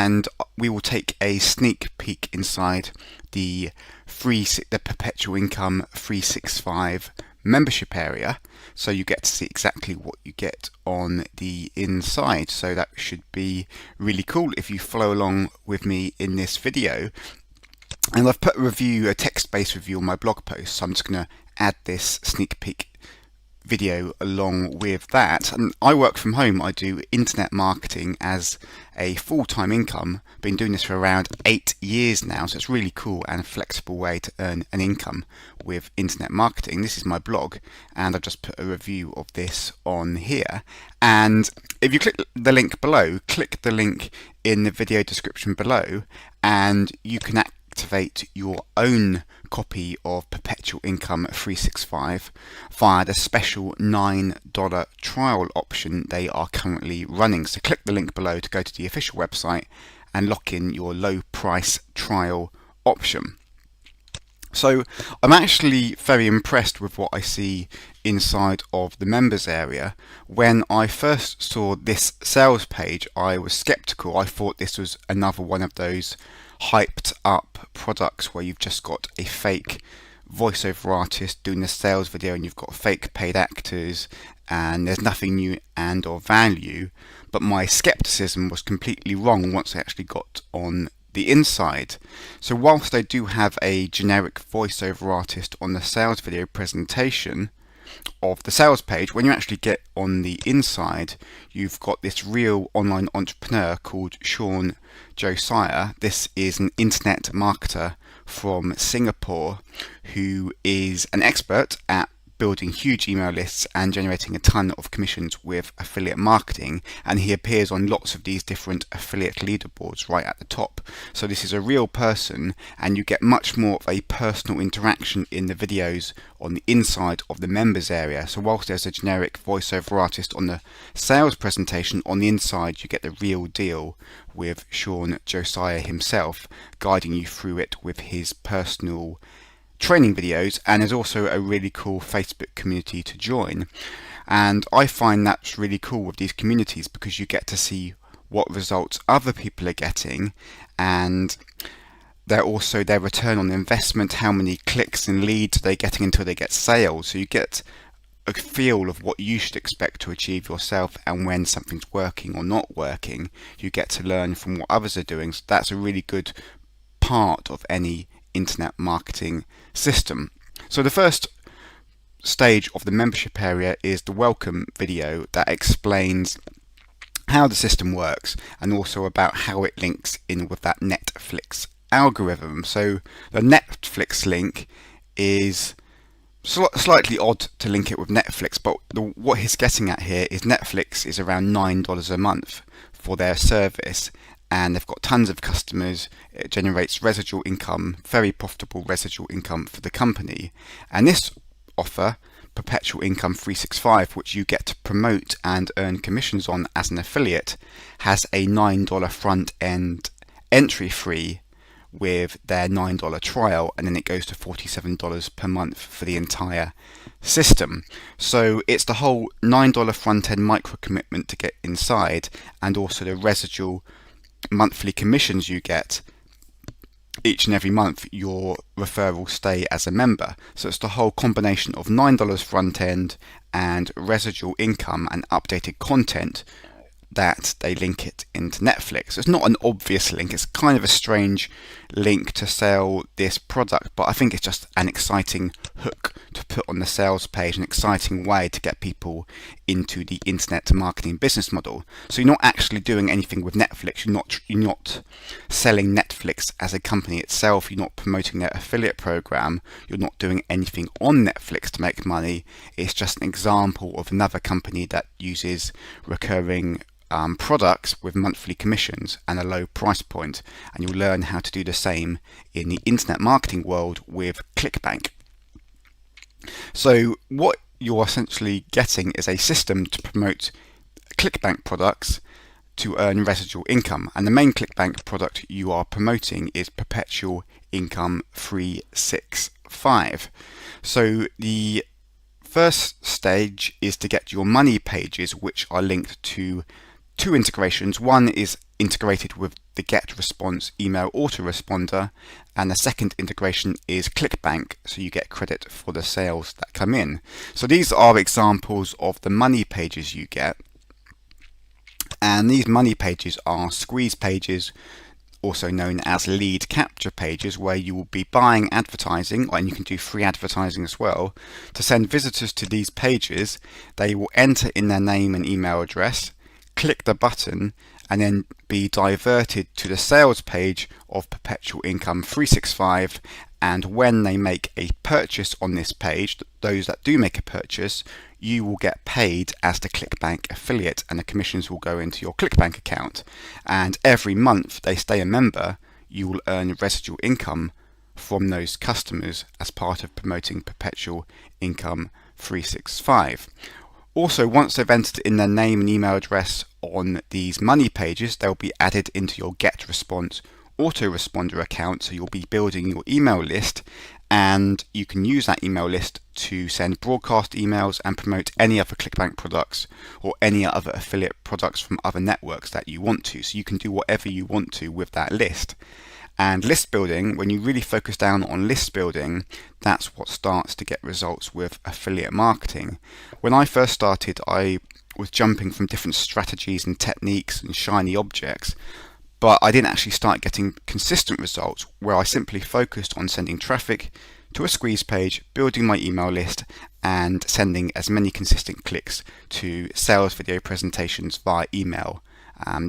and we will take a sneak peek inside the Perpetual Income 365 membership area, so you get to see exactly what you get on the inside. So that should be really cool if you follow along with me in this video. And I've put a text-based review on my blog post, so I'm just going to add this sneak peek video along with that. And I work from home. I do internet marketing as a full-time income. Been doing this for around 8 years now, so it's really cool and a flexible way to earn an income with internet marketing. This is my blog, and I've just put a review of this on here. And if you click the link below, click the link in the video description below, and you can activate your own copy of Perpetual Income 365 via the special $9 trial option they are currently running. So click the link below to go to the official website and lock in your low price trial option. So I'm actually very impressed with what I see inside of the members area. When I first saw this sales page, I was skeptical. I thought this was another one of those hyped up products where you've just got a fake voiceover artist doing a sales video and you've got fake paid actors and there's nothing new and or value. But my skepticism was completely wrong once I actually got on the inside. So whilst I do have a generic voiceover artist on the sales video presentation of the sales page, when you actually get on the inside, you've got this real online entrepreneur called Shawn Josiah. This is an internet marketer from Singapore who is an expert at building huge email lists and generating a ton of commissions with affiliate marketing, and he appears on lots of these different affiliate leaderboards right at the top. So this is a real person, and you get much more of a personal interaction in the videos on the inside of the members area. So whilst there's a generic voiceover artist on the sales presentation, on the inside you get the real deal with Shawn Josiah himself guiding you through it with his personal training videos, and there's also a really cool Facebook community to join. And I find that's really cool with these communities because you get to see what results other people are getting, and they're also their return on investment, how many clicks and leads they're getting until they get sales. So you get a feel of what you should expect to achieve yourself, and when something's working or not working, you get to learn from what others are doing. So that's a really good part of any internet marketing system. So the first stage of the membership area is the welcome video that explains how the system works and also about how it links in with that Netflix algorithm. So the Netflix link is slightly odd to link it with Netflix, but what he's getting at here is Netflix is around $9 a month for their service, and they've got tons of customers. It generates residual income, very profitable residual income for the company. And this offer, Perpetual Income 365, which you get to promote and earn commissions on as an affiliate, has a $9 front end entry fee with their $9 trial, and then it goes to $47 per month for the entire system. So it's the whole $9 front end micro commitment to get inside, and also the residual monthly commissions you get each and every month your referrals stay as a member. So it's the whole combination of $9 front end and residual income and updated content that they link it into Netflix. It's not an obvious link, it's kind of a strange link to sell this product, but I think it's just an exciting hook to put on the sales page, an exciting way to get people into the internet marketing business model. So you're not actually doing anything with Netflix, you're not selling Netflix as a company itself, you're not promoting their affiliate program, you're not doing anything on Netflix to make money. It's just an example of another company that uses recurring products with monthly commissions and a low price point, and you'll learn how to do the same in the internet marketing world with ClickBank. So what you're essentially getting is a system to promote ClickBank products to earn residual income, and the main ClickBank product you are promoting is Perpetual Income 365. So the first stage is to get your money pages, which are linked to two integrations. One is integrated with the get response email autoresponder, and the second integration is ClickBank, so you get credit for the sales that come in. So these are examples of the money pages you get, and these money pages are squeeze pages, also known as lead capture pages, where you will be buying advertising, and you can do free advertising as well, to send visitors to these pages. They will enter in their name and email address, click the button, and then be diverted to the sales page of Perpetual Income 365. And when they make a purchase on this page, those that do make a purchase, you will get paid as the ClickBank affiliate, and the commissions will go into your ClickBank account. And every month they stay a member, you will earn residual income from those customers as part of promoting Perpetual Income 365. Also, once they've entered in their name and email address on these money pages, they'll be added into your get response autoresponder account, so you'll be building your email list, and you can use that email list to send broadcast emails and promote any other ClickBank products or any other affiliate products from other networks that you want to. So you can do whatever you want to with that list. And list building, when you really focus down on list building, that's what starts to get results with affiliate marketing. When I first started, I was jumping from different strategies and techniques and shiny objects, but I didn't actually start getting consistent results where I simply focused on sending traffic to a squeeze page, building my email list, and sending as many consistent clicks to sales video presentations via email.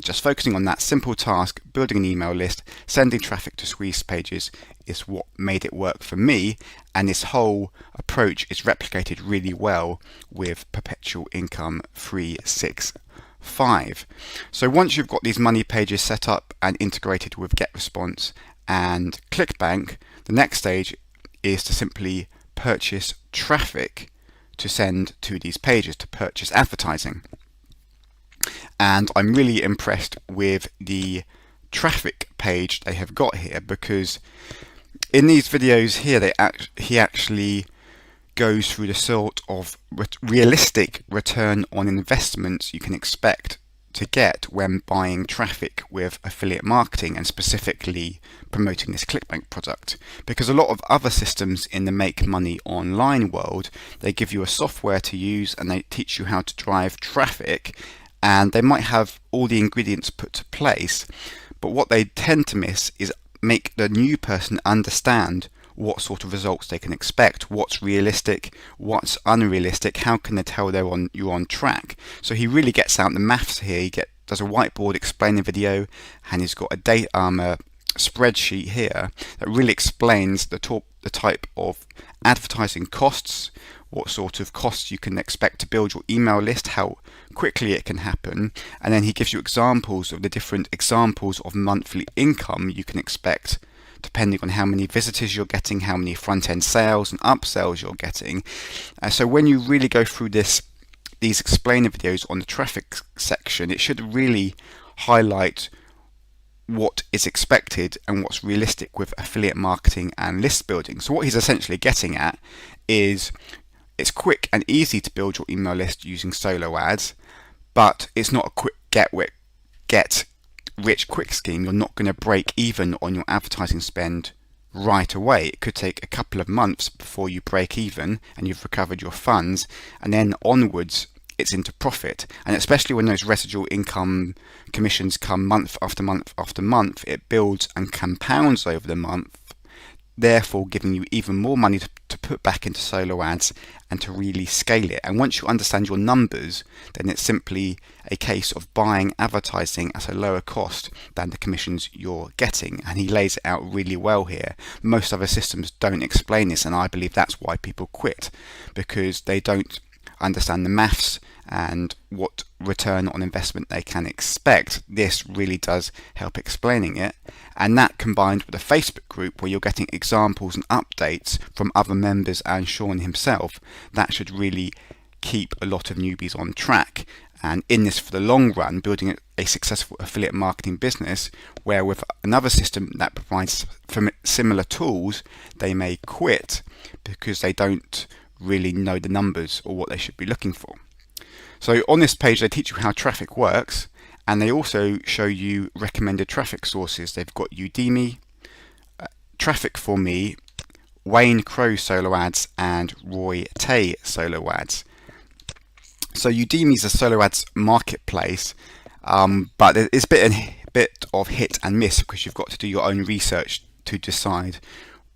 Just focusing on that simple task, building an email list, sending traffic to squeeze pages, is what made it work for me, and this whole approach is replicated really well with Perpetual Income 365. So once you've got these money pages set up and integrated with GetResponse and ClickBank, the next stage is to simply purchase traffic to send to these pages, to purchase advertising. And I'm really impressed with the traffic page they have got here, because in these videos here he actually goes through the sort of realistic return on investments you can expect to get when buying traffic with affiliate marketing, and specifically promoting this ClickBank product. Because a lot of other systems in the make money online world, they give you a software to use and they teach you how to drive traffic, and they might have all the ingredients put to place, but what they tend to miss is make the new person understand what sort of results they can expect, what's realistic, what's unrealistic, how can they tell you're on track. So he really gets out the maths here. He does a whiteboard explaining video, and he's got a spreadsheet here that really explains the type of advertising costs, what sort of costs you can expect to build your email list, how quickly it can happen, and then he gives you examples of the different examples of monthly income you can expect depending on how many visitors you're getting, how many front-end sales and upsells you're getting. So when you really go through these explainer videos on the traffic section, it should really highlight what is expected and what's realistic with affiliate marketing and list building. So what he's essentially getting at is it's quick and easy to build your email list using solo ads, but it's not a quick get rich quick scheme. You're not going to break even on your advertising spend right away. It could take a couple of months before you break even and you've recovered your funds, and then onwards it's into profit. And especially when those residual income commissions come month after month after month, it builds and compounds over the month, therefore giving you even more money to put back into solo ads and to really scale it. And once you understand your numbers, then it's simply a case of buying advertising at a lower cost than the commissions you're getting. And he lays it out really well here. Most other systems don't explain this, and I believe that's why people quit, because they don't understand the maths and what return on investment they can expect. This really does help explaining it, and that combined with a Facebook group where you're getting examples and updates from other members and Shawn himself, that should really keep a lot of newbies on track. And in this for the long run, building a successful affiliate marketing business, where with another system that provides similar tools, they may quit because they don't really know the numbers or what they should be looking for. So on this page they teach you how traffic works, and they also show you recommended traffic sources. They've got Udemy, Traffic for Me, Wayne Crow solo ads, and Roy Tay solo ads. So Udemy is a solo ads marketplace, but it's a bit of hit and miss because you've got to do your own research to decide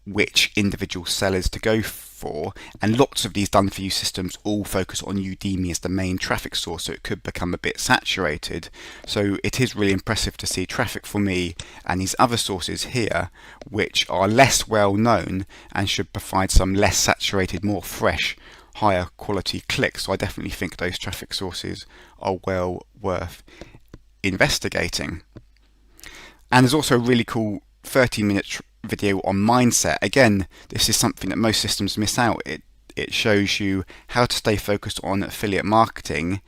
which individual sellers to go for, and lots of these done for you systems all focus on Udemy as the main traffic source, so it could become a bit saturated. So it is really impressive to see Traffic for Me and these other sources here which are less well known and should provide some less saturated, more fresh, higher quality clicks. So I definitely think those traffic sources are well worth investigating. And there's also a really cool 30-minute video on mindset. Again, this is something that most systems miss out. It shows you how to stay focused on affiliate marketing,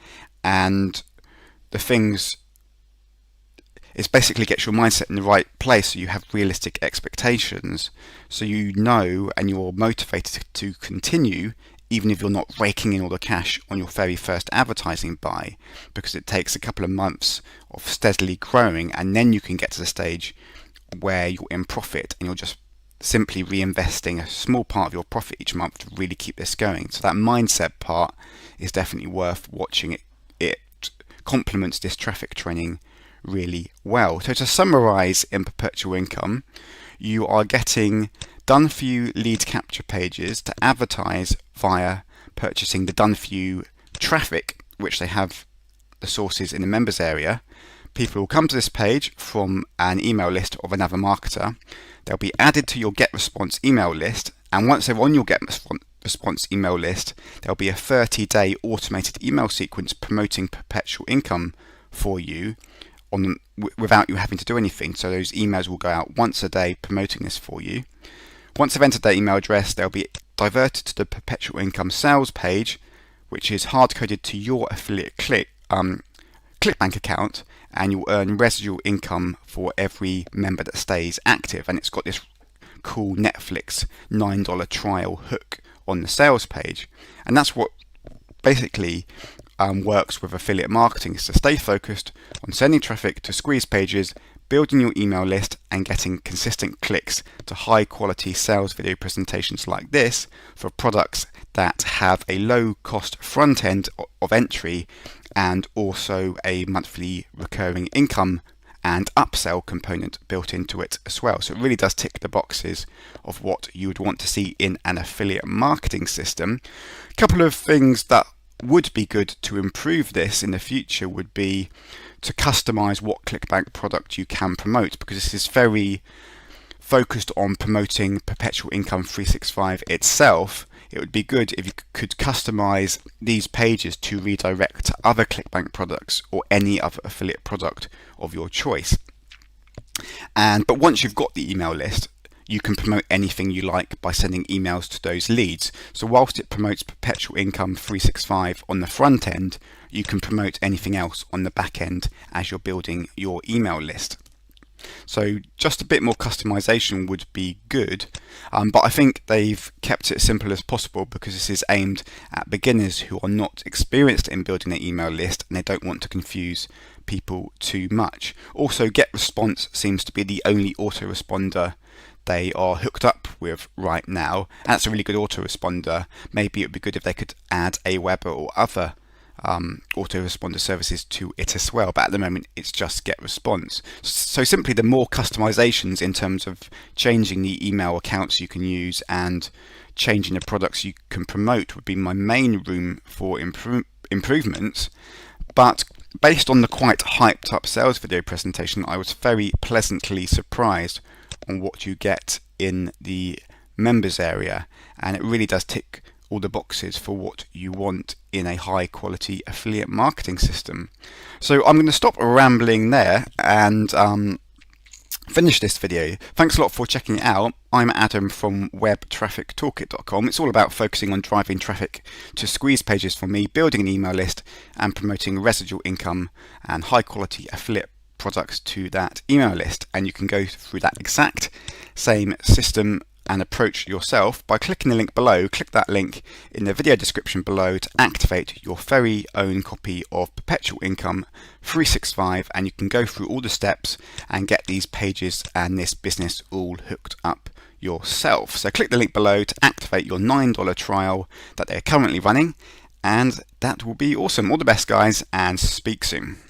and the things it basically gets your mindset in the right place so you have realistic expectations, so you know and you're motivated to continue even if you're not raking in all the cash on your very first advertising buy, because it takes a couple of months of steadily growing, and then you can get to the stage where you're in profit and you're just simply reinvesting a small part of your profit each month to really keep this going. So that mindset part is definitely worth watching. It complements this traffic training really well. So to summarize, in Perpetual Income, you are getting done for you lead capture pages to advertise via purchasing the done for you traffic, which they have the sources in the members area. People will come to this page from an email list of another marketer. They'll be added to your get response email list, and once they're on your get response email list, there'll be a 30-day automated email sequence promoting Perpetual Income for you without you having to do anything. So those emails will go out once a day promoting this for you. Once they've entered their email address, they'll be diverted to the Perpetual Income sales page, which is hard-coded to your affiliate ClickBank account, and you'll earn residual income for every member that stays active. And it's got this cool Netflix $9 trial hook on the sales page. And that's what basically works with affiliate marketing, is to stay focused on sending traffic to squeeze pages, building your email list, and getting consistent clicks to high quality sales video presentations like this for products that have a low cost front end of entry and also a monthly recurring income and upsell component built into it as well. So it really does tick the boxes of what you would want to see in an affiliate marketing system. A couple of things that would be good to improve this in the future would be to customize what ClickBank product you can promote, because this is very focused on promoting Perpetual Income 365 itself. It would be good if you could customize these pages to redirect to other ClickBank products or any other affiliate product of your choice. But once you've got the email list, you can promote anything you like by sending emails to those leads. So whilst it promotes Perpetual Income 365 on the front end, you can promote anything else on the back end as you're building your email list. So just a bit more customization would be good, but I think they've kept it as simple as possible because this is aimed at beginners who are not experienced in building an email list and they don't want to confuse people too much. Also, GetResponse seems to be the only autoresponder they are hooked up with right now, and that's a really good autoresponder. Maybe it would be good if they could add Aweber or other autoresponder services to it as well, but at the moment it's just GetResponse. So simply the more customizations in terms of changing the email accounts you can use and changing the products you can promote would be my main room for improvements. But based on the quite hyped up sales video presentation, I was very pleasantly surprised on what you get in the members area, and it really does tick all the boxes for what you want in a high quality affiliate marketing system. So I'm going to stop rambling there and finish this video. Thanks a lot for checking it out. I'm Adam from webtraffictoolkit.com. It's all about focusing on driving traffic to squeeze pages for me, building an email list and promoting residual income and high quality affiliate products to that email list. And you can go through that exact same system and approach yourself by clicking the link below. Click that link in the video description below to activate your very own copy of Perpetual Income 365, and you can go through all the steps and get these pages and this business all hooked up yourself. So click the link below to activate your $9 trial that they're currently running, and that will be awesome. All the best, guys, and speak soon.